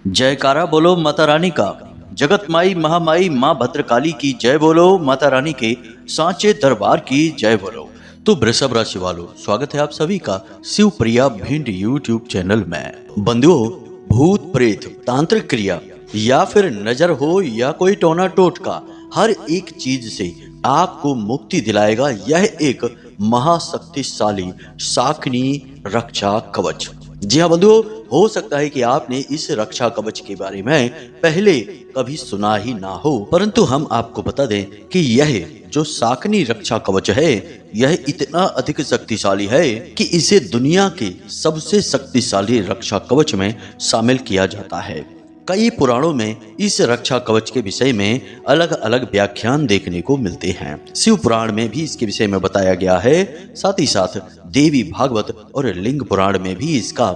जयकारा बोलो माता रानी का। जगत माई महामाई माँ भद्रकाली की जय बोलो। माता रानी के सांचे दरबार की जय बोलो। तो वृषभ राशि वालों, स्वागत है आप सभी का शिव प्रिया भिंड यूट्यूब चैनल में। बंधुओं, भूत प्रेत, तांत्रिक क्रिया या फिर नजर हो या कोई टोना टोटका, हर एक चीज से आपको मुक्ति दिलाएगा यह एक महाशक्तिशाली शाकिनी रक्षा कवच। जी हाँ बंधुओं, हो सकता है कि आपने इस रक्षा कवच के बारे में पहले कभी सुना ही ना हो, परंतु हम आपको बता दें कि यह जो शाकिनी रक्षा कवच है यह इतना अधिक शक्तिशाली है कि इसे दुनिया के सबसे शक्तिशाली रक्षा कवच में शामिल किया जाता है। कई पुराणों में इस रक्षा कवच के विषय में अलग अलग व्याख्यान देखने को मिलते हैं। शिव पुराण में भी इसके विषय में बताया गया है, साथ ही साथ देवी भागवत और लिंग पुराण में भी इसका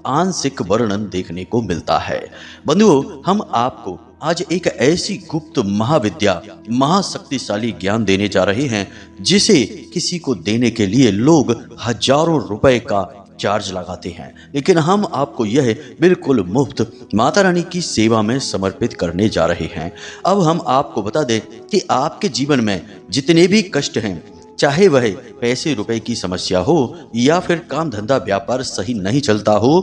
आंशिक वर्णन देखने को मिलता है। बंधुओं, हम आपको आज एक ऐसी गुप्त महाविद्या, महाशक्तिशाली ज्ञान देने जा रहे हैं जिसे किसी को देने के लिए लोग हजारों रुपए का चार्ज लगाते हैं, लेकिन हम आपको यह बिल्कुल मुफ्त माता रानी की सेवा में समर्पित करने जा रहे हैं। अब हम आपको बता दें कि आपके जीवन में जितने भी कष्ट हैं, चाहे वह पैसे रुपए की समस्या हो या फिर काम धंधा व्यापार सही नहीं चलता हो,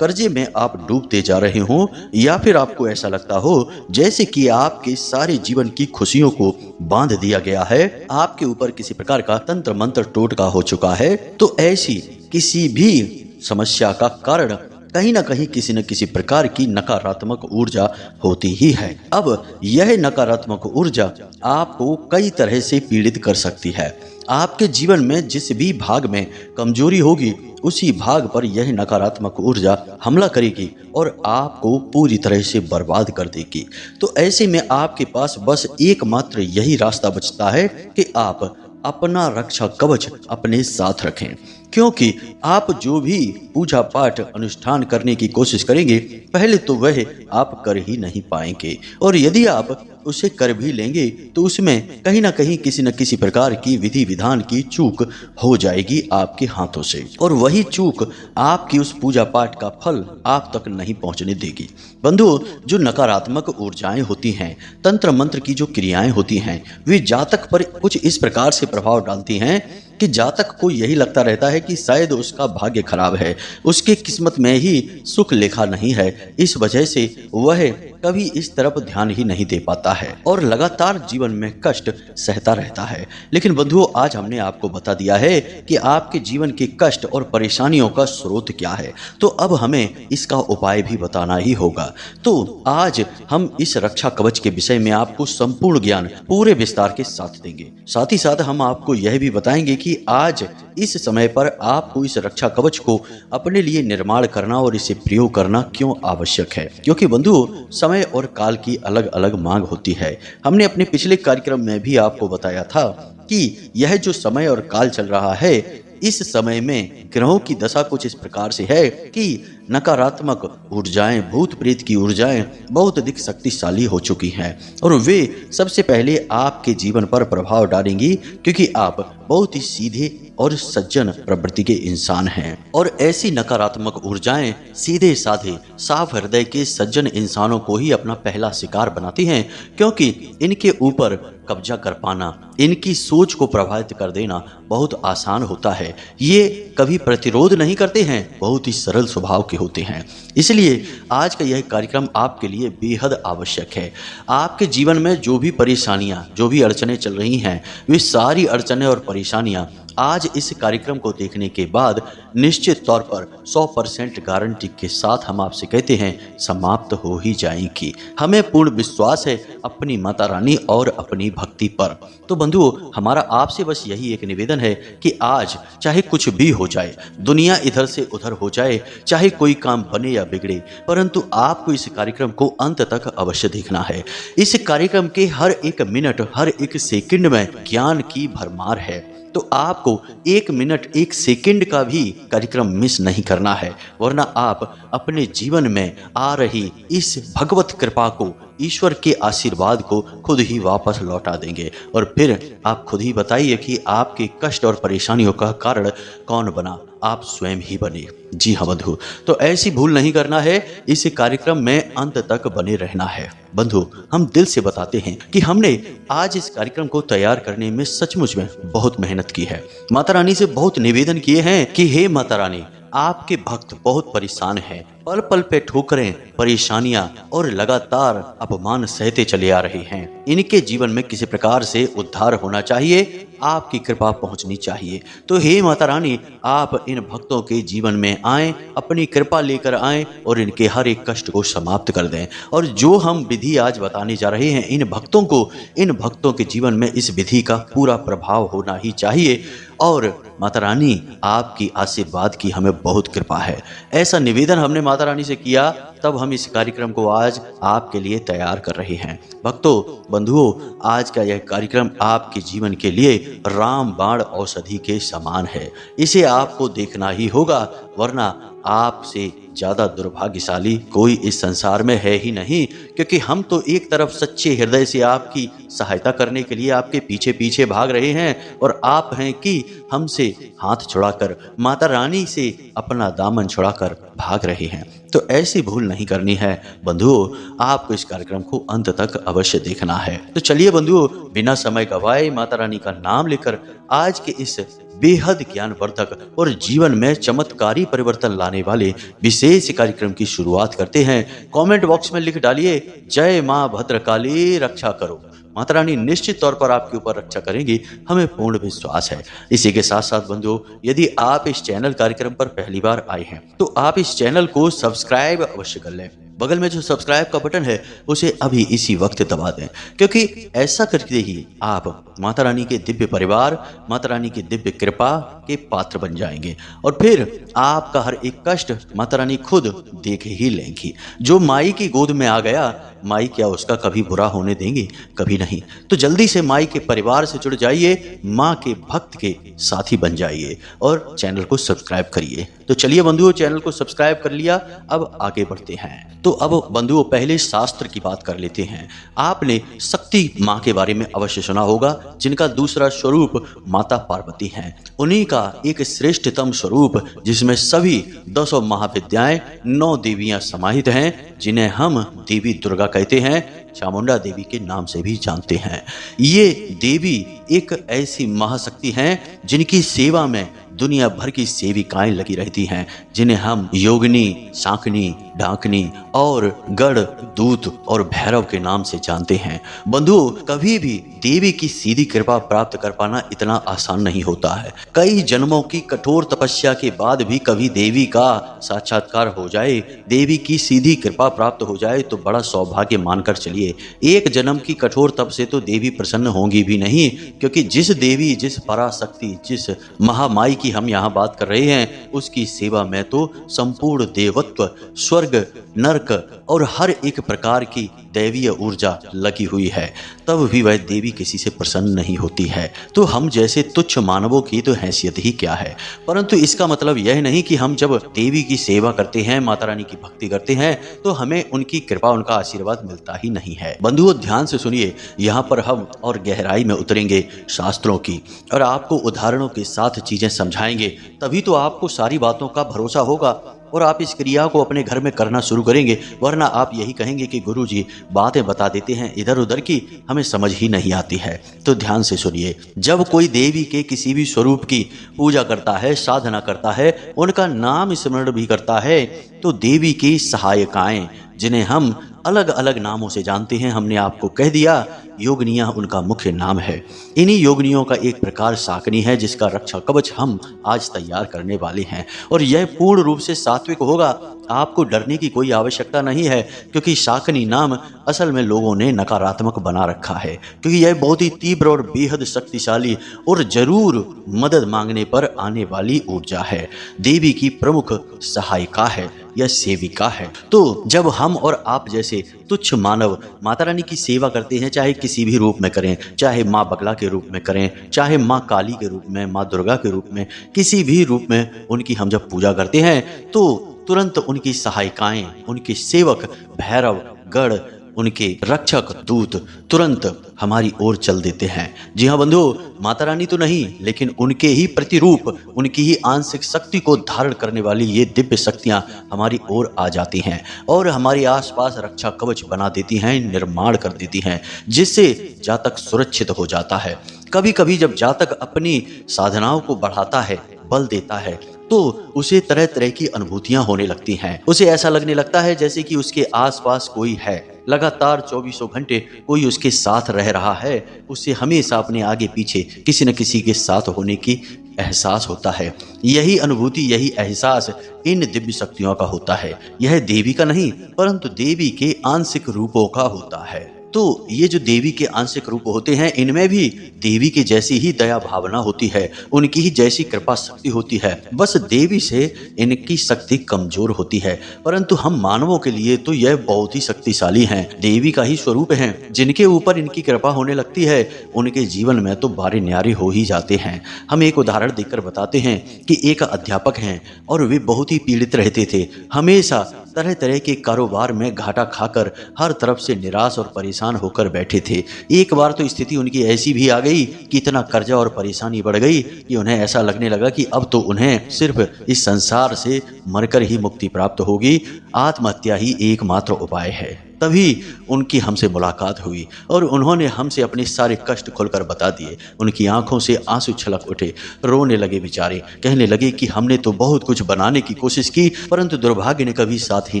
कर्जे में आप डूबते जा रहे हो या फिर आपको ऐसा लगता हो जैसे कि आपके सारे जीवन की खुशियों को बांध दिया गया है, आपके ऊपर किसी प्रकार का तंत्र मंत्र टोटका हो चुका है, तो ऐसी किसी भी समस्या का कारण कहीं ना कहीं किसी न किसी प्रकार की नकारात्मक ऊर्जा होती ही है। अब यह नकारात्मक ऊर्जा आपको कई तरह से पीड़ित कर सकती है। आपके जीवन में जिस भी भाग में कमजोरी होगी उसी भाग पर यह नकारात्मक ऊर्जा हमला करेगी और आपको पूरी तरह से बर्बाद कर देगी। तो ऐसे में आपके पास बस एकमात्र यही रास्ता बचता है कि आप अपना रक्षा कवच अपने साथ रखें, क्योंकि आप जो भी पूजा पाठ अनुष्ठान करने की कोशिश करेंगे पहले तो वह आप कर ही नहीं पाएंगे, और यदि आप उसे कर भी लेंगे तो उसमें कहीं ना कहीं किसी न किसी प्रकार की विधि विधान की चूक हो जाएगी आपके हाथों से, और वही चूक आपकी उस पूजा पाठ का फल आप तक नहीं पहुंचने देगी। बंधुओं, जो नकारात्मक ऊर्जाएं होती हैं, तंत्र मंत्र की जो क्रियाएं होती हैं, वे जातक पर कुछ इस प्रकार से प्रभाव डालती हैं कि जातक को यही लगता रहता है कि शायद उसका भाग्य खराब है, उसके किस्मत में ही सुख लिखा नहीं है, इस वजह से वह कभी इस तरफ ध्यान ही नहीं दे पाता है और लगातार जीवन में कष्ट सहता रहता है। लेकिन बंधुओं, आज हमने आपको बता दिया है कि आपके जीवन के कष्ट और परेशानियों का स्रोत क्या है, तो अब हमें इसका उपाय भी बताना ही होगा। तो आज हम इस रक्षा कवच के विषय में आपको संपूर्ण ज्ञान पूरे विस्तार के साथ देंगे। साथ ही साथ हम आपको यह भी बताएंगे कि आज इस समय पर आपको इस रक्षा कवच को अपने लिए निर्माण करना और इसे प्रयोग करना क्यों आवश्यक है, क्योंकि बंधुओं, समय और काल की अलग अलग मांग होती है। हमने अपने पिछले कार्यक्रम में भी आपको बताया था कि यह जो समय और काल चल रहा है, इस समय में ग्रहों की दशा कुछ इस प्रकार से है कि नकारात्मक ऊर्जाएं, भूत प्रेत की ऊर्जाएं बहुत अधिक शक्तिशाली हो चुकी हैं और वे सबसे पहले आपके जीवन पर प्रभाव डालेंगी, क्योंकि आप बहुत ही सीधे और सज्जन प्रवृत्ति के इंसान हैं, और ऐसी नकारात्मक ऊर्जाएं सीधे साधे साफ हृदय के सज्जन इंसानों को ही अपना पहला शिकार बनाती हैं, क्योंकि इनके ऊपर कब्जा कर पाना, इनकी सोच को प्रभावित कर देना बहुत आसान होता है। ये कभी प्रतिरोध नहीं करते हैं, बहुत ही सरल स्वभाव के होते हैं। इसलिए आज का यह कार्यक्रम आपके लिए बेहद आवश्यक है। आपके जीवन में जो भी परेशानियां, जो भी अड़चनें चल रही हैं, वे सारी अड़चनें और परेशानियां आज इस कार्यक्रम को देखने के बाद निश्चित तौर पर 100% गारंटी के साथ हम आपसे कहते हैं समाप्त हो ही जाएंगी। हमें पूर्ण विश्वास है अपनी माता रानी और अपनी भक्ति पर। तो बंधुओं, हमारा आपसे बस यही एक निवेदन है कि आज चाहे कुछ भी हो जाए, दुनिया इधर से उधर हो जाए, चाहे कोई काम बने या बिगड़े, परंतु आपको इस कार्यक्रम को अंत तक अवश्य देखना है। इस कार्यक्रम के हर एक मिनट, हर एक सेकंड में ज्ञान की भरमार है, तो आपको 1 मिनट 1 सेकंड का भी कार्यक्रम मिस नहीं करना है, वरना आप अपने जीवन में आ रही इस भगवत कृपा को ईश्वर के आशीर्वाद को खुद ही वापस लौटा देंगे। और फिर आप खुद ही बताइए कि आपके कष्ट और परेशानियों का कारण कौन बना? आप स्वयं ही बने। जी हाँ बंधु, तो ऐसी भूल नहीं करना है, इस कार्यक्रम में अंत तक बने रहना है। बंधु, हम दिल से बताते हैं कि हमने आज इस कार्यक्रम को तैयार करने में सचमुच में बहुत मेहनत की है। माता रानी से बहुत निवेदन किए हैं कि हे माता रानी, आपके भक्त बहुत परेशान हैं, पल पल पे ठोकरें, परेशानियां और लगातार अपमान सहते चले आ रहे हैं। इनके जीवन में किसी प्रकार से उद्धार होना चाहिए, आपकी कृपा पहुंचनी चाहिए। तो हे माता रानी, आप इन भक्तों के जीवन में आएं, अपनी कृपा लेकर आएं और इनके हर एक कष्ट को समाप्त कर दें। और जो हम विधि आज बताने जा रहे हैं, इन भक्तों के जीवन में इस विधि का पूरा प्रभाव होना ही चाहिए। और माता रानी, आपकी आशीर्वाद की हमें बहुत कृपा है। ऐसा निवेदन हमने माता रानी से किया, तब हम इस कार्यक्रम को आज आपके लिए तैयार कर रहे हैं। भक्तों, बंधुओं, आज का यह कार्यक्रम आपके जीवन के लिए रामबाण औषधि के समान है। इसे आपको देखना ही होगा, वरना आपसे ज्यादा दुर्भाग्यशाली कोई इस संसार में है ही नहीं। क्योंकि हम तो एक तरफ सच्चे हृदय से आपकी सहायता करने के लिए आपके पीछे पीछे भाग रहे हैं, और आप हैं कि हमसे हाथ छुड़ाकर, माता रानी से अपना दामन छुड़ाकर भाग रहे हैं। तो ऐसी भूल नहीं करनी है बंधुओं, आपको इस कार्यक्रम को अंत तक अवश्य देखना है। तो चलिए बंधुओं, बिना समय गवाए माता रानी का नाम लेकर आज के इस बेहद ज्ञानवर्धक और जीवन में चमत्कारी परिवर्तन लाने वाले विशेष कार्यक्रम की शुरुआत करते हैं। कमेंट बॉक्स में लिख डालिए, जय मां भद्रकाली रक्षा करो। माता रानी निश्चित तौर पर आपके ऊपर रक्षा करेंगी, हमें पूर्ण विश्वास है। इसी के साथ साथ बंधुओं, यदि आप इस चैनल कार्यक्रम पर पहली बार आए हैं तो आप इस चैनल को सब्सक्राइब अवश्य कर लें। बगल में जो सब्सक्राइब का बटन है उसे अभी इसी वक्त दबा दें, क्योंकि ऐसा करके ही आप माता रानी के दिव्य परिवार, माता रानी की दिव्य कृपा के पात्र बन जाएंगे। और फिर आपका हर एक कष्ट माता रानी खुद देख ही लेंगी। जो माई की गोद में आ गया, माई क्या उसका कभी बुरा होने देंगे? कभी नहीं। तो जल्दी से माई के परिवार से जुड़ जाइए, माँ के भक्त के साथी बन जाइए और चैनल को सब्सक्राइब करिए। तो चलिए बंधुओं, चैनल को सब्सक्राइब कर लिया, अब आगे बढ़ते हैं। तो अब बंधुओं, पहले शास्त्र की बात कर लेते हैं। आपने शक्ति माँ के बारे में अवश्य सुना होगा, जिनका दूसरा स्वरूप माता पार्वती हैं। उन्हीं का एक श्रेष्ठतम स्वरूप, जिसमें सभी 10 महाविद्याएं, 9 देवियां समाहित हैं, जिन्हें हम देवी दुर्गा कहते हैं, चामुंडा देवी के नाम से भी जानते हैं। ये देवी एक ऐसी महाशक्ति हैं जिनकी सेवा में दुनिया भर की सेविकाएं लगी रहती हैं, जिन्हें हम योगिनी, शाकनी, डाकनी और गढ़, दूत और भैरव के नाम से जानते हैं। बंधुओं, कभी भी देवी की सीधी कृपा प्राप्त कर पाना इतना आसान नहीं होता है। कई जन्मों की कठोर तपस्या के बाद भी कभी देवी का साक्षात्कार हो जाए, देवी की सीधी कृपा प्राप्त हो जाए, तो बड़ा सौभाग्य मानकर चलिए। एक जन्म की कठोर तप से तो देवी प्रसन्न होंगी भी नहीं, क्योंकि जिस देवी, जिस पराशक्ति, जिस महामाई की हम यहाँ बात कर रहे हैं, उसकी सेवा में तो संपूर्ण देवत्व, स्वर्ग, नरक और हर एक प्रकार की दैवीय ऊर्जा लगी हुई है, तब भी वह देवी किसी से प्रसन्न नहीं होती है। तो हम जैसे तुच्छ मानवों की तो हैसियत ही क्या है। परंतु इसका मतलब यह नहीं कि हम जब देवी की सेवा करते हैं, माता रानी की भक्ति करते हैं, तो हमें उनकी कृपा, उनका आशीर्वाद मिलता ही नहीं है। बंधुओं, ध्यान से सुनिए, यहाँ पर हम और गहराई में उतरेंगे शास्त्रों की, और आपको उदाहरणों के साथ चीजें समझाएंगे। तभी तो आपको सारी बातों का भरोसा होगा और आप इस क्रिया को अपने घर में करना शुरू करेंगे। वरना आप यही कहेंगे कि गुरुजी बातें बता देते हैं इधर उधर की, हमें समझ ही नहीं आती है। तो ध्यान से सुनिए, जब कोई देवी के किसी भी स्वरूप की पूजा करता है, साधना करता है, उनका नाम स्मरण भी करता है, तो देवी की सहायिकाएं, जिन्हें हम अलग अलग नामों से जानते हैं, हमने आपको कह दिया, योगनियां उनका मुख्य नाम है। इन्हीं योगनियों का एक प्रकार शाकनी है, जिसका रक्षा कवच हम आज तैयार करने वाले हैं, और यह पूर्ण रूप से सात्विक होगा। आपको डरने की कोई आवश्यकता नहीं है, क्योंकि शाकनी नाम असल में लोगों ने नकारात्मक बना रखा है, क्योंकि यह बहुत ही तीव्र और बेहद शक्तिशाली और जरूर मदद मांगने पर आने वाली ऊर्जा है। देवी की प्रमुख सहायिका है या सेविका है। तो जब हम और आप जैसे तुच्छ मानव माता रानी की सेवा करते हैं, चाहे किसी भी रूप में करें, चाहे माँ बगला के रूप में करें, चाहे माँ काली के रूप में, माँ दुर्गा के रूप में, किसी भी रूप में उनकी हम जब पूजा करते हैं, तो तुरंत उनकी सहायिकाएं, उनके सेवक भैरव, गढ़, उनके रक्षक दूत तुरंत हमारी ओर चल देते हैं। जी हाँ बंधुओं, माता रानी तो नहीं लेकिन उनके ही प्रतिरूप, उनकी ही आंशिक शक्ति को धारण करने वाली ये दिव्य शक्तियां हमारी ओर आ जाती हैं और हमारे आसपास रक्षा कवच बना देती हैं, निर्माण कर देती हैं, जिससे जातक सुरक्षित हो जाता है। कभी कभी जब जातक अपनी साधनाओं को बढ़ाता है, बल देता है, तो उसे तरह तरह की अनुभूतियां होने लगती हैं। उसे ऐसा लगने लगता है जैसे कि उसके आसपास कोई है, लगातार 24 घंटे कोई उसके साथ रह रहा है। उसे हमेशा अपने आगे पीछे किसी न किसी के साथ होने की एहसास होता है। यही अनुभूति, यही एहसास इन दिव्य शक्तियों का होता है। यह देवी का नहीं परंतु देवी के आंशिक रूपों का होता है। तो ये जो देवी के आंशिक रूप होते हैं, इनमें भी देवी के जैसी ही दया भावना होती है, उनकी ही जैसी कृपा शक्ति होती है। बस देवी से इनकी शक्ति कमजोर होती है, परंतु हम मानवों के लिए तो यह बहुत ही शक्तिशाली हैं। देवी का ही स्वरूप हैं। जिनके ऊपर इनकी कृपा होने लगती है, उनके जीवन में तो बारे न्यारे हो ही जाते हैं। हम एक उदाहरण देकर बताते हैं कि एक अध्यापक हैं और वे बहुत ही पीड़ित रहते थे। हमेशा तरह तरह के कारोबार में घाटा खाकर हर तरफ से निराश और परेशान होकर बैठे थे। एक बार तो स्थिति उनकी ऐसी भी आ गई कि इतना कर्जा और परेशानी बढ़ गई कि उन्हें ऐसा लगने लगा कि अब तो उन्हें सिर्फ इस संसार से मरकर ही मुक्ति प्राप्त होगी, आत्महत्या ही एकमात्र उपाय है। तभी उनकी हमसे मुलाकात हुई और उन्होंने हमसे अपने सारे कष्ट खुलकर बता दिए। उनकी आंखों से आंसू छलक उठे, रोने लगे बेचारे। कहने लगे कि हमने तो बहुत कुछ बनाने की कोशिश की परंतु दुर्भाग्य ने कभी साथ ही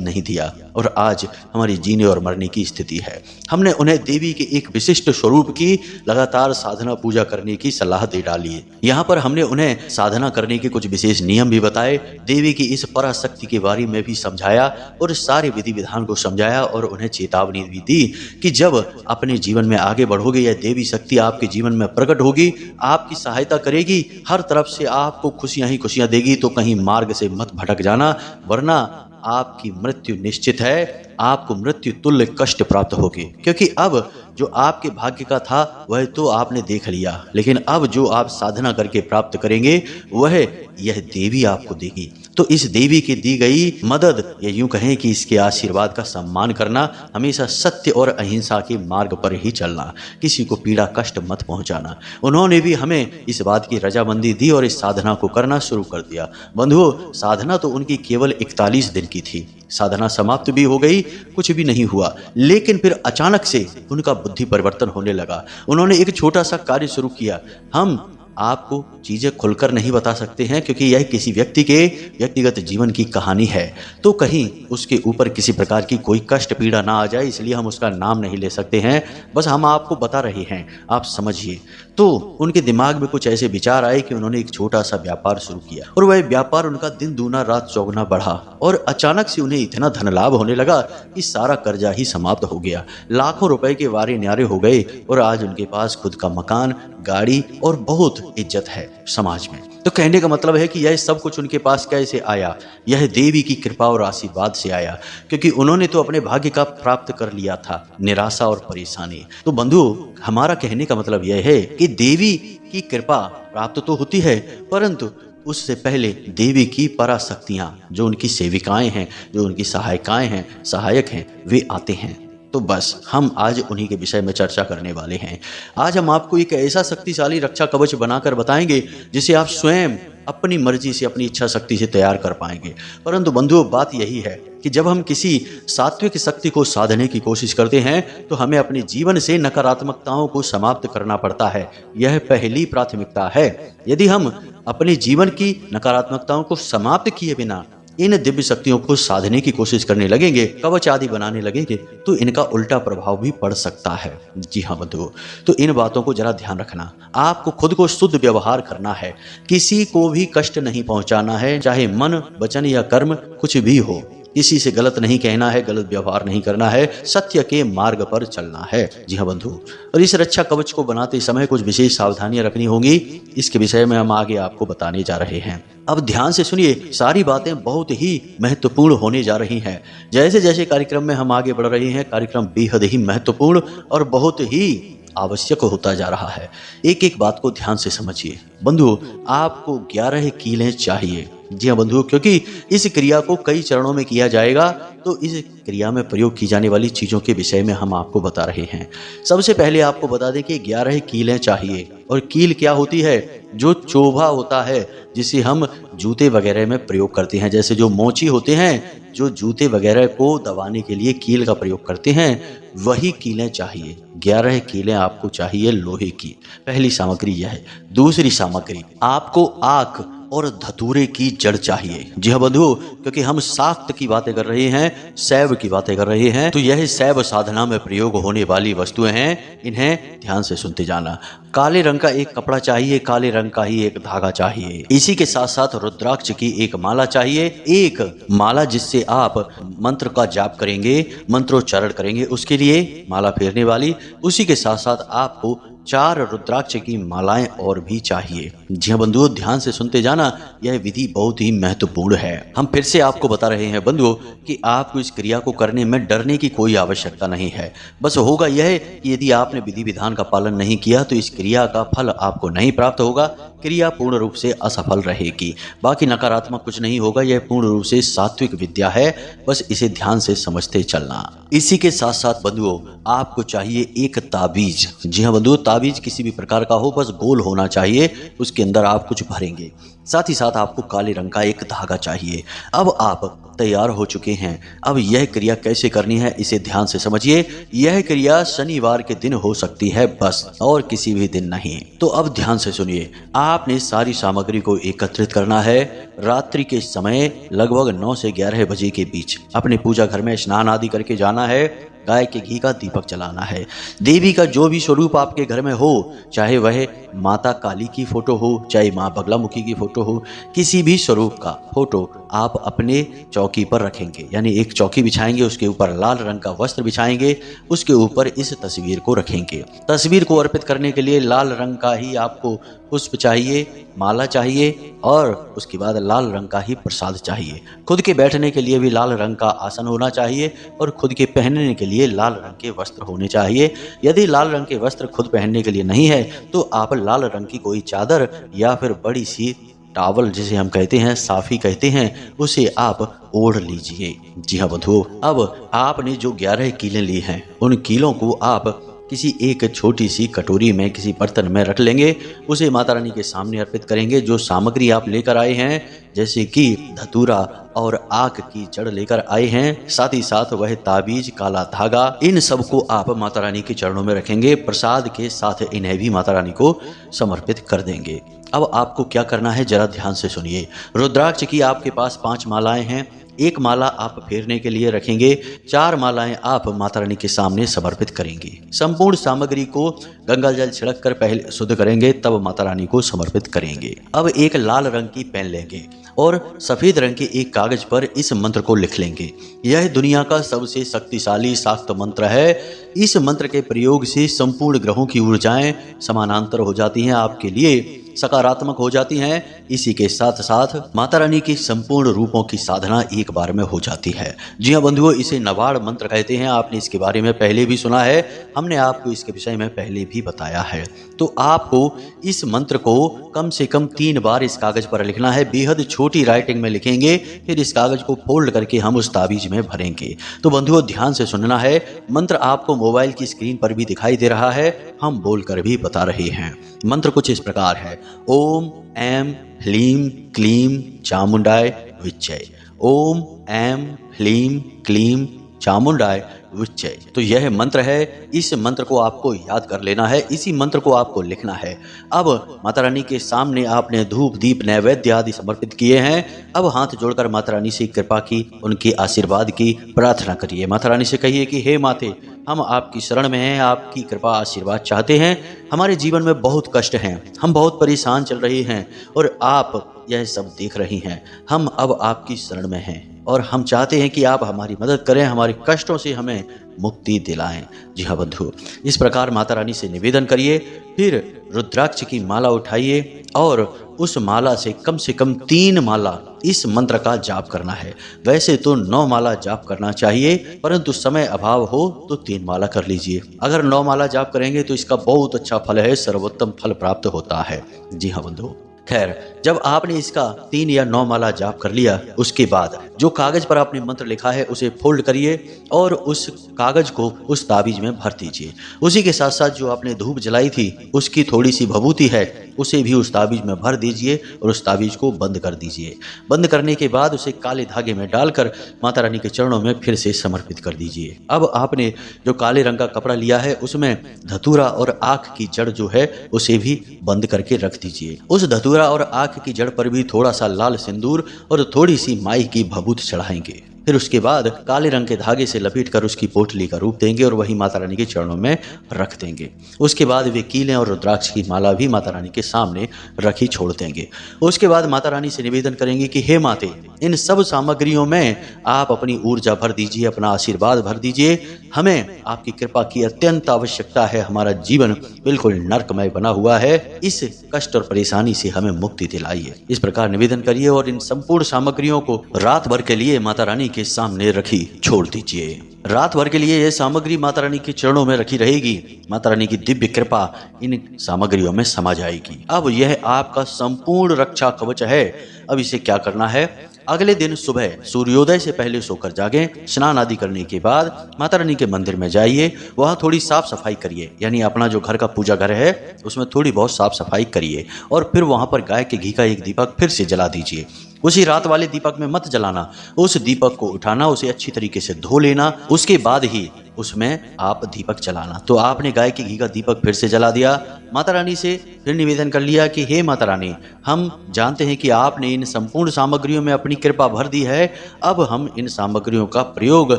नहीं दिया और आज हमारी जीने और मरने की स्थिति है। हमने उन्हें देवी के एक विशिष्ट स्वरूप की लगातार साधना पूजा करने की सलाह दे डाली है। यहाँ पर हमने उन्हें साधना करने के कुछ विशेष नियम भी बताए, देवी की इस पराशक्ति के बारे में भी समझाया और सारे विधि विधान को समझाया और उन्हें चेतावनी भी दी कि जब अपने जीवन में आगे बढ़ोगे, यह देवी शक्ति आपके जीवन में प्रकट होगी, आपकी सहायता करेगी, हर तरफ से आपको खुशियां ही खुशियां देगी। तो कहीं मार्ग से मत भटक जाना, वरना आपकी मृत्यु निश्चित है। आपको मृत्यु तुल्य कष्ट प्राप्त होगी, क्योंकि अब जो आपके भाग्य का था वह तो आपने देख लिया, लेकिन अब जो आप साधना करके प्राप्त करेंगे वह यह देवी आपको देगी। तो इस देवी की दी गई मदद, या यूं कहें कि इसके आशीर्वाद का सम्मान करना, हमेशा सत्य और अहिंसा के मार्ग पर ही चलना, किसी को पीड़ा कष्ट मत पहुंचाना। उन्होंने भी हमें इस बात की रजामंदी दी और इस साधना को करना शुरू कर दिया। बंधुओं, साधना तो उनकी केवल 41 दिन की थी। साधना समाप्त भी हो गई, कुछ भी नहीं हुआ, लेकिन फिर अचानक से उनका बुद्धि परिवर्तन होने लगा। उन्होंने एक छोटा सा कार्य शुरू किया। हम आपको चीजें खुलकर नहीं बता सकते हैं क्योंकि यह किसी व्यक्ति के व्यक्तिगत जीवन की कहानी है, तो कहीं उसके ऊपर किसी प्रकार की कोई कष्ट पीड़ा ना आ जाए, इसलिए हम उसका नाम नहीं ले सकते हैं। बस हम आपको बता रहे हैं, आप समझिए। तो उनके दिमाग में कुछ ऐसे विचार आए कि उन्होंने एक छोटा सा व्यापार शुरू किया और वह व्यापार उनका दिन दूना रात चौगुना बढ़ा और अचानक से उन्हें इतना धन लाभ होने लगा कि सारा कर्जा ही समाप्त हो गया। लाखों रुपए के वारे न्यारे हो गए और आज उनके पास खुद का मकान, गाड़ी और बहुत इज्जत है समाज में। तो कहने का मतलब है कि यह सब कुछ उनके पास कैसे आया? यह देवी की कृपा और आशीर्वाद से आया, क्योंकि उन्होंने तो अपने भाग्य का प्राप्त कर लिया था, निराशा और परेशानी। तो बंधुओं, हमारा कहने का मतलब यह है कि देवी की कृपा प्राप्त तो होती है, परंतु उससे पहले देवी की पराशक्तियां, जो उनकी सेविकाएं हैं, जो उनकी सहायिकाएं हैं, सहायक हैं, वे आते हैं। तो बस हम आज उन्हीं के विषय में चर्चा करने वाले हैं। आज हम आपको एक ऐसा शक्तिशाली रक्षा कवच बनाकर बताएंगे जिसे आप स्वयं अपनी मर्जी से, अपनी इच्छा शक्ति से तैयार कर पाएंगे। परंतु बंधुओं, बात यही है कि जब हम किसी सात्विक शक्ति को साधने की कोशिश करते हैं तो हमें अपने जीवन से नकारात्मकताओं को समाप्त करना पड़ता है। यह पहली प्राथमिकता है। यदि हम अपने जीवन की नकारात्मकताओं को समाप्त किए बिना इन दिव्य शक्तियों को साधने की कोशिश करने लगेंगे, कवच आदि बनाने लगेंगे, तो इनका उल्टा प्रभाव भी पड़ सकता है। जी हाँ बंधुओं, तो इन बातों को जरा ध्यान रखना। आपको खुद को शुद्ध व्यवहार करना है, किसी को भी कष्ट नहीं पहुंचाना है, चाहे मन, वचन या कर्म कुछ भी हो। किसी से गलत नहीं कहना है, गलत व्यवहार नहीं करना है, सत्य के मार्ग पर चलना है। जी हाँ बंधु, और इस रक्षा कवच को बनाते समय कुछ विशेष सावधानियां रखनी होंगी। इसके विषय में हम आगे आपको बताने जा रहे हैं। अब ध्यान से सुनिए, सारी बातें बहुत ही महत्वपूर्ण होने जा रही हैं। जैसे जैसे कार्यक्रम में हम आगे बढ़ रहे हैं, कार्यक्रम बेहद ही महत्वपूर्ण और बहुत ही आवश्यक होता जा रहा है। एक एक बात को ध्यान से समझिए। बंधु, आपको 11 कीलें चाहिए। जी हाँ बंधुओं, क्योंकि इस क्रिया को कई चरणों में किया जाएगा, तो इस क्रिया में प्रयोग की जाने वाली चीज़ों के विषय में हम आपको बता रहे हैं। सबसे पहले आपको बता दें कि 11 कीलें चाहिए। और कील क्या होती है? जो चोभा होता है जिसे हम जूते वगैरह में प्रयोग करते हैं, जैसे जो मोची होते हैं जो जूते वगैरह को दबाने के लिए कील का प्रयोग करते हैं, वही कीलें चाहिए। 11 कीलें आपको चाहिए लोहे की। पहली सामग्री यह है। दूसरी सामग्री, आपको आक और धतूरे की जड़ चाहिए। जी हाँ बंधुओं, क्योंकि हम शाक्त की बातें कर रहे हैं, शैव की बातें कर रहे हैं, तो यह शैव साधना में प्रयोग होने वाली वस्तुएं हैं, इन्हें ध्यान से सुनते जाना। काले रंग का एक कपड़ा चाहिए, काले रंग का ही एक धागा चाहिए। इसी के साथ साथ रुद्राक्ष की एक माला चाहिए, एक माला जिससे आप मंत्र का जाप करेंगे, मंत्रोच्चारण करेंगे, उसके लिए माला फेरने वाली। उसी के साथ साथ आपको 4 रुद्राक्ष की मालाएं और भी चाहिए। जी हाँ बंधुओं, ध्यान से सुनते जाना, यह विधि बहुत ही महत्वपूर्ण है। हम फिर से आपको बता रहे हैं बंधुओं कि आपको इस क्रिया को करने में डरने की कोई आवश्यकता नहीं है। बस होगा यह कि यदि आपने विधि विधान का पालन नहीं किया तो इस क्रिया का फल आपको नहीं प्राप्त होगा, क्रिया पूर्ण रूप से असफल रहेगी। बाकी नकारात्मक कुछ नहीं होगा, यह पूर्ण रूप से सात्विक विद्या है, बस इसे ध्यान से समझते चलना। इसी के साथ साथ बंधुओं, आपको चाहिए एक ताबीज। जी हाँ बंधुओं, ताबीज किसी भी प्रकार का हो, बस गोल होना चाहिए, उसके अंदर आप कुछ भरेंगे। साथ ही साथ आपको काले रंग का एक धागा चाहिए। अब आप तैयार हो चुके हैं। अब यह क्रिया कैसे करनी है इसे ध्यान से समझिए। यह क्रिया शनिवार के दिन हो सकती है बस, और किसी भी दिन नहीं। तो अब ध्यान से सुनिए, आपने सारी सामग्री को एकत्रित करना है। रात्रि के समय लगभग 9 से 11 बजे के बीच अपने पूजा घर में स्नान आदि करके जाना है। गाय के घी का दीपक जलाना है। देवी का जो भी स्वरूप आपके घर में हो, चाहे वह माता काली की फोटो हो, चाहे माँ बगलामुखी की फोटो हो, किसी भी स्वरूप का फोटो आप अपने चौकी पर रखेंगे। यानी एक चौकी बिछाएंगे, उसके ऊपर लाल रंग का वस्त्र बिछाएंगे, उसके ऊपर इस तस्वीर को रखेंगे। तस्वीर को अर्पित करने के लिए लाल रंग का ही आपको पुष्प चाहिए, माला चाहिए, और उसके बाद लाल रंग का ही प्रसाद चाहिए। खुद के बैठने के लिए भी लाल रंग का आसन होना चाहिए, और खुद के पहनने के लिए लाल रंग के वस्त्र होने चाहिए। यदि लाल रंग के वस्त्र खुद पहनने के लिए नहीं है तो आप लाल रंग की कोई चादर या फिर बड़ी सी टावल, जिसे हम कहते हैं साफी कहते हैं, उसे आप ओढ़ लीजिए। जी हाँ बंधुओं, अब आपने जो 11 कीलें ली हैं, उन कीलों को आप किसी एक छोटी सी कटोरी में, किसी बर्तन में रख लेंगे। उसे माता रानी के सामने अर्पित करेंगे। जो सामग्री आप लेकर आए हैं, जैसे कि धतूरा और आक की जड़ लेकर आए हैं, साथ ही साथ वह ताबीज, काला धागा, इन सबको आप माता रानी के चरणों में रखेंगे। प्रसाद के साथ इन्हें भी माता रानी को समर्पित कर देंगे। अब आपको क्या करना है, जरा ध्यान से सुनिए। रुद्राक्ष की आपके पास 5 मालाएं हैं। एक माला आप फेरने के लिए रखेंगे, 4 मालाएं आप माता रानी के सामने समर्पित करेंगे। संपूर्ण सामग्री को गंगा जल छिड़क कर पहले शुद्ध करेंगे, तब माता रानी को समर्पित करेंगे। अब एक लाल रंग की पेन लेंगे और सफेद रंग के एक कागज पर इस मंत्र को लिख लेंगे। यह दुनिया का सबसे शक्तिशाली शाक्त मंत्र है। इस मंत्र के प्रयोग से संपूर्ण ग्रहों की ऊर्जाएं समानांतर हो जाती हैं, आपके लिए सकारात्मक हो जाती हैं। इसी के साथ साथ माता रानी की संपूर्ण रूपों की साधना एक बार में हो जाती है। जी हाँ बंधुओं, इसे नवाड़ मंत्र कहते हैं। आपने इसके बारे में पहले भी सुना है, हमने आपको इसके विषय में पहले भी बताया है। तो आपको इस मंत्र को कम से कम 3 बार इस कागज पर लिखना है। बेहद छोटी राइटिंग में लिखेंगे, फिर इस कागज को फोल्ड करके हम उस ताबीज में भरेंगे। तो बंधुओं, ध्यान से सुनना है। मंत्र आपको मोबाइल की स्क्रीन पर भी दिखाई दे रहा है, हम बोलकर भी बता रहे हैं। मंत्र कुछ इस प्रकार है। ओम ऐं ह्लीं क्लीं चामुंडाय विच्चय। ओम ऐं ह्लीं क्लीं चामुंडाय विच्चय। तो यह मंत्र है। इस मंत्र को आपको याद कर लेना है, इसी मंत्र को आपको लिखना है। अब माता रानी के सामने आपने धूप दीप नैवेद्य आदि समर्पित किए हैं। अब हाथ जोड़कर माता रानी से कृपा की, उनके आशीर्वाद की प्रार्थना करिए। माता रानी से कहिए कि हे माते, हम आपकी शरण में हैं, आपकी कृपा आशीर्वाद चाहते हैं। हमारे जीवन में बहुत कष्ट हैं, हम बहुत परेशान चल रहे हैं, और आप यह सब देख रही हैं। हम अब आपकी शरण में हैं और हम चाहते हैं कि आप हमारी मदद करें, हमारे कष्टों से हमें मुक्ति दिलाएं। जी हाँ बंधु, इस प्रकार माता रानी से निवेदन करिए। फिर रुद्राक्ष की माला उठाइए और उस माला से कम 3 माला इस मंत्र का जाप करना है। वैसे तो 9 माला जाप करना चाहिए, परंतु समय अभाव हो तो 3 माला कर लीजिए। अगर 9 माला जाप करेंगे तो इसका बहुत अच्छा फल है, सर्वोत्तम फल प्राप्त होता है। जी हाँ बंधु, खैर, जब आपने इसका 3 या 9 माला जाप कर लिया, उसके बाद जो कागज पर आपने मंत्र लिखा है उसे फोल्ड करिए और उस कागज को उस ताबीज में भर दीजिए। उसी के साथ साथ जो आपने धूप जलाई थी उसकी थोड़ी सी भभूति है उसे भी उस ताबीज में भर दीजिए और उस ताबीज को बंद कर दीजिए। बंद करने के बाद उसे काले धागे में डालकर माता रानी के चरणों में फिर से समर्पित कर दीजिए। अब आपने जो काले रंग का कपड़ा लिया है उसमें धतूरा और आँख की जड़ जो है उसे भी बंद करके रख दीजिए। उस धतूरा और आँख की जड़ पर भी थोड़ा सा लाल सिंदूर और थोड़ी सी माई की भभूत चढ़ाएंगे। फिर उसके बाद काले रंग के धागे से लपेटकर उसकी पोटली का रूप देंगे और वही माता रानी के चरणों में रख देंगे। उसके बाद वे कीलें और रुद्राक्ष की माला भी माता रानी के सामने रखी छोड़ देंगे। उसके बाद माता रानी से निवेदन करेंगे कि हे माते, इन सब सामग्रियों में आप अपनी ऊर्जा भर दीजिए, अपना आशीर्वाद भर दीजिए। हमें आपकी कृपा की अत्यंत आवश्यकता है। हमारा जीवन बिल्कुल नरकमय बना हुआ है। इस कष्ट और परेशानी से हमें मुक्ति दिलाइए। इस प्रकार निवेदन करिए और इन संपूर्ण सामग्रियों को रात भर के लिए माता रानी के सामने रखी छोड़ दीजिए। रात भर के लिए यह सामग्री माता रानी के चरणों में रखी रहेगी। माता रानी की दिव्य कृपा इन सामग्रियों में समा जाएगी। अब यह आपका संपूर्ण रक्षा कवच है। अब इसे क्या करना है, अगले दिन सुबह सूर्योदय से पहले सोकर जागें। स्नान आदि करने के बाद माता रानी के मंदिर में जाइए, वहाँ थोड़ी साफ सफाई करिए, यानी अपना जो घर का पूजा घर है उसमें थोड़ी बहुत साफ सफाई करिए और फिर वहाँ पर गाय के घी का एक दीपक फिर से जला दीजिए। उसी रात वाले दीपक में मत जलाना, उस दीपक को उठाना, उसे अच्छी तरीके से धो लेना, उसके बाद ही उसमें आप दीपक जलाना। तो आपने गाय के घी का दीपक फिर से जला दिया। माता रानी से फिर निवेदन कर लिया कि हे माता रानी, हम जानते हैं कि आपने इन संपूर्ण सामग्रियों में अपनी कृपा भर दी है। अब हम इन सामग्रियों का प्रयोग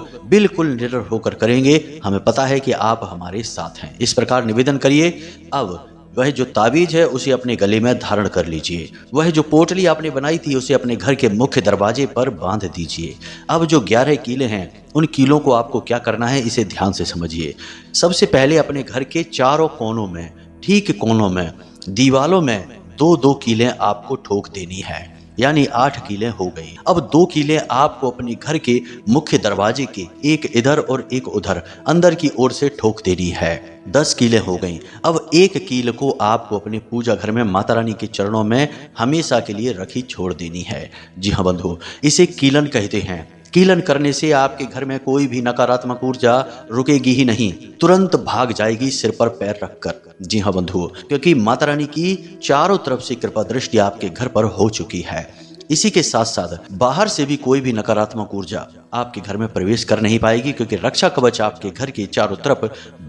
बिल्कुल निडर होकर करेंगे। हमें पता है कि आप हमारे साथ हैं। इस प्रकार निवेदन करिए। अब वह जो ताबीज है उसे अपने गले में धारण कर लीजिए। वह जो पोटली आपने बनाई थी उसे अपने घर के मुख्य दरवाजे पर बांध दीजिए। अब जो 11 कीले हैं उन कीलों को आपको क्या करना है इसे ध्यान से समझिए। सबसे पहले अपने घर के चारों कोनों में, ठीक कोनों में, दीवालों में 2-2 कीलें आपको ठोक देनी है, यानी 8 कीलें हो गई। अब 2 कीलें आपको अपने घर के मुख्य दरवाजे के एक इधर और एक उधर अंदर की ओर से ठोक देनी है। 10 कीलें हो गई। अब 1 कील को आपको अपने पूजा घर में माता रानी के चरणों में हमेशा के लिए रखी छोड़ देनी है। जी हाँ बंधु, इसे कीलन कहते हैं। कीलन करने से आपके घर में कोई भी नकारात्मक ऊर्जा रुकेगी ही नहीं, तुरंत भाग जाएगी सिर पर पैर रखकर। जी हाँ बंधु, क्योंकि माता रानी की चारों तरफ से कृपा दृष्टि आपके घर पर हो चुकी है। इसी के साथ साथ बाहर से भी कोई भी नकारात्मक ऊर्जा आपके घर में प्रवेश कर नहीं पाएगी, क्योंकि रक्षा कवच आपके घर के चारों तरफ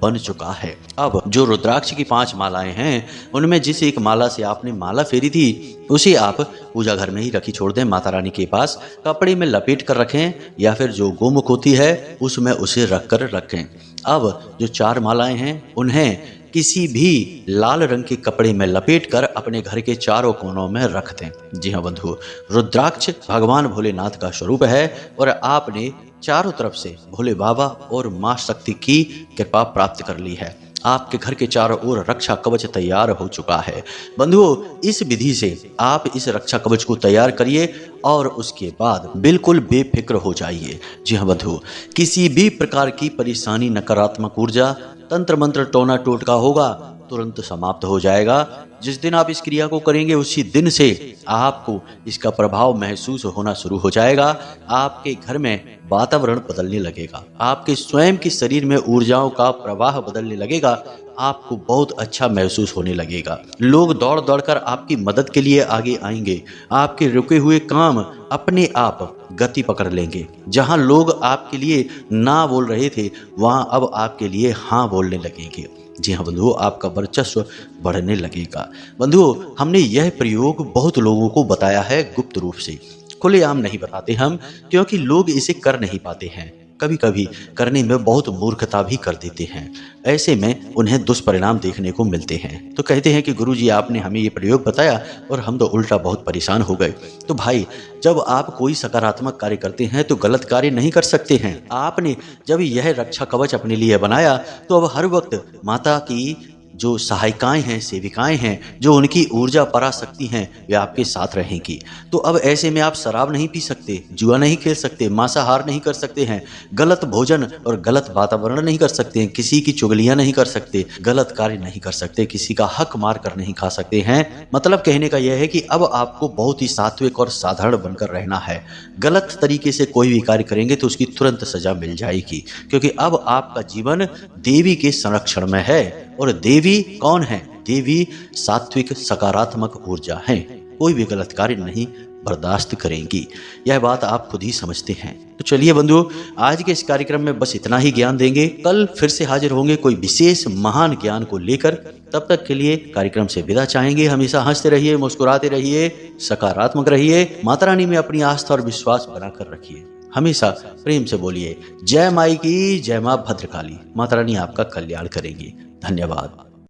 बन चुका है। अब जो रुद्राक्ष की 5 मालाएं हैं उनमें जिस एक माला से आपने माला फेरी थी उसे आप पूजा घर में ही रखी छोड़ दें। माता रानी के पास कपड़े में लपेट कर रखें या फिर जो गोमुख होती है उसमें उसे रख कर रखें। अब जो 4 मालाएं हैं उन्हें किसी भी लाल रंग के कपड़े में लपेटकर अपने घर के चारों कोनों में रख दें। जी हाँ बंधु, रुद्राक्ष भगवान भोलेनाथ का स्वरूप है और आपने चारों तरफ से भोले बाबा और मां शक्ति की कृपा प्राप्त कर ली है। आपके घर के चारों ओर रक्षा कवच तैयार हो चुका है। बंधुओं, इस विधि से आप इस रक्षा कवच को तैयार करिए और उसके बाद बिल्कुल बेफिक्र हो जाइए। जी हाँ बंधु, किसी भी प्रकार की परेशानी, नकारात्मक ऊर्जा, तंत्र मंत्र, टोना टोटका होगा तुरंत समाप्त हो जाएगा। जिस दिन आप इस क्रिया को करेंगे उसी दिन से आपको इसका प्रभाव महसूस होना शुरू हो जाएगा। आपके घर में वातावरण बदलने लगेगा, आपके स्वयं के शरीर में ऊर्जाओं का प्रवाह बदलने लगेगा। आपको बहुत अच्छा महसूस होने लगेगा। लोग दौड़ दौड़ कर आपकी मदद के लिए आगे आएंगे। आपके रुके हुए काम अपने आप गति पकड़ लेंगे। जहां लोग आपके लिए ना बोल रहे थे वहां अब आपके लिए हाँ बोलने लगेंगे। जी हाँ बंधुओं, आपका वर्चस्व बढ़ने लगेगा। बंधुओं, हमने यह प्रयोग बहुत लोगों को बताया है गुप्त रूप से, खुलेआम नहीं बताते हम, क्योंकि लोग इसे कर नहीं पाते हैं। कभी कभी करने में बहुत मूर्खता भी कर देते हैं। ऐसे में उन्हें दुष्परिणाम देखने को मिलते हैं। तो कहते हैं कि गुरुजी आपने हमें ये प्रयोग बताया और हम तो उल्टा बहुत परेशान हो गए। तो भाई, जब आप कोई सकारात्मक कार्य करते हैं तो गलत कार्य नहीं कर सकते हैं। आपने जब यह रक्षा कवच अपने लिए बनाया तो अब हर वक्त माता की जो सहायिकाएं हैं, सेविकाएं हैं, जो उनकी ऊर्जा पराशक्ति हैं, वे आपके साथ रहेंगी। तो अब ऐसे में आप शराब नहीं पी सकते, जुआ नहीं खेल सकते, मांसाहार नहीं कर सकते हैं, गलत भोजन और गलत वातावरण नहीं कर सकते हैं, किसी की चुगलियां नहीं कर सकते, गलत कार्य नहीं कर सकते, किसी का हक मार कर नहीं खा सकते हैं। मतलब कहने का यह है कि अब आपको बहुत ही सात्विक और साधारण बनकर रहना है। गलत तरीके से कोई भी कार्य करेंगे तो उसकी तुरंत सजा मिल जाएगी, क्योंकि अब आपका जीवन देवी के संरक्षण में है। और देवी कौन है? देवी सात्विक सकारात्मक ऊर्जा है, कोई भी गलत कार्य नहीं बर्दाश्त करेंगी। यह बात आप खुद ही समझते हैं। तो चलिए बंधुओं, आज के इस कार्यक्रम में बस इतना ही ज्ञान देंगे। कल फिर से हाजिर होंगे कोई विशेष महान ज्ञान को लेकर। तब तक के लिए कार्यक्रम से विदा चाहेंगे। हमेशा हंसते रहिए, मुस्कुराते रहिए, सकारात्मक रहिए, माता रानी में अपनी आस्था और विश्वास बनाकर रखिए। हमेशा प्रेम से बोलिए जय माई की, जय मां भद्रकाली। माता रानी आपका कल्याण करेंगी। धन्यवाद।